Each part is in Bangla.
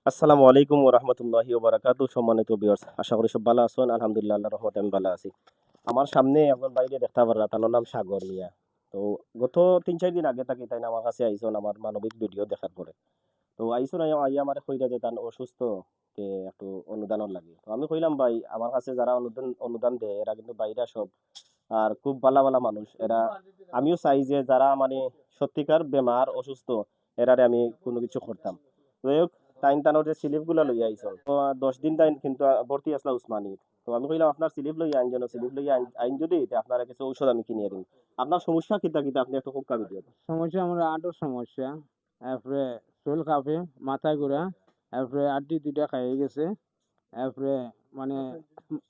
আসসালামু আলাইকুম ওয়া রাহমাতুল্লাহি ওয়া বারাকাতুহু। সম্মানিত ভিউয়ার্স, আশা করি সব ভালো আছেন। আলহামদুলিল্লাহ, আল্লাহর রহমতে আমি ভালো আছি। আমার সামনে একজন বাইরে দেখতে পারলা, তার নাম সাগর মিয়া। তো গত ৩-৪ দিন আগে থাকি তাই আমার কাছে আইসন আমার মানবিক ভিডিও দেখার পরে। তো আইসন আইয়া আমারে কইরা যে তান অসুস্থ, তে একটু অনুদানের লাগে। তো আমি কইলাম, ভাই আমার কাছে যারা অনুদান অনুদান দেয় এরা কিন্তু বাইরা সব আর খুব ভালো ভালো মানুষ এরা। আমিও চাই যে যারা মানে সত্যিকার বেমার অসুস্থ এরারে আমি কোনো কিছু করতাম। যাই হোক, তাইন যে স্লিপ গুলা লইয়া আইসন তো 10 দিন তাইন কিন্তু ভর্তি আসলা উসমানী। তো আমি কইলাম আপনার স্লিপ লইয়া আইন, যেন স্লিপ লইয়া আইন যদি তে আপনারা কিছু ঔষধ আমি কিনিয়ে দিন। আপনার সমস্যা কিতা কিতা আপনি একটু খুব কামি দিও। সমস্যা আমার আঁটুর সমস্যা, তারপরে শরীর কাঁপে, মাথা ঘোরা, তারপরে আড্ডি দুইটা খাইয়ে গেছে, তারপরে মানে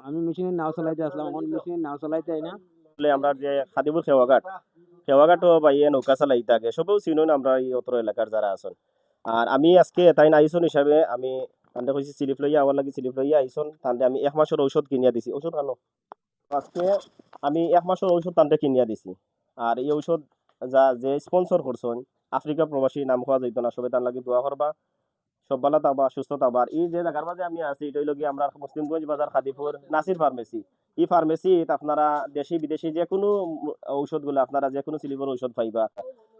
আমি মেশিনের নাও চালাইতে আসলাম, এখন মেশিনের নাও চালাইতে না। বলে আমরা যে খাদিবুর খেওয়াঘাটও বাইয়ে নৌকা চালাই থাকে সবেও চিনুন আমরা এই অত্র এলাকার যারা আছেন। আর আমি আজকে তাই আইসন হিসাবে আমি তান্ডে কইছি স্লিপ লইয়া আমার লাগি স্লিপ লইয়া আইসন তান্ডে আমি 1 মাসের ঔষধ কিনিয়া দিছি। ঔষধ আনো আজকে আমি 1 মাসের ঔষধ তান্ডে কিনিয়া দিছি। আর এই ঔষধ যে স্পন্সর করছেন আফ্রিকা প্রবাসী, নাম খোয়া যাইতো না, সবে তার লাগি দোয়া করবা। সব ভালো থাকবা, সুস্থ থাকবা। আর এই যে জায়গার মাঝে আমি আছি এটা হইলো গিয়ে আমরা মুসলিমগঞ্জ বাজার খাদিপুর নাসির ফার্মেসি। এই ফার্মেসি আপনারা দেশি বিদেশি যে কোনো ঔষধগুলো আপনারা যে কোনো সিলিপর ঔষধ পাইবা।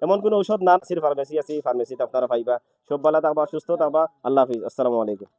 এমন কোনো ঔষধ না, নাসির ফার্মেসি আছে, এই ফার্মেসিতে আপনারা পাইবা। সব ভালো থাকবা, সুস্থ থাকবা। আল্লাহ হাফিজ, আসসালামু আলাইকুম।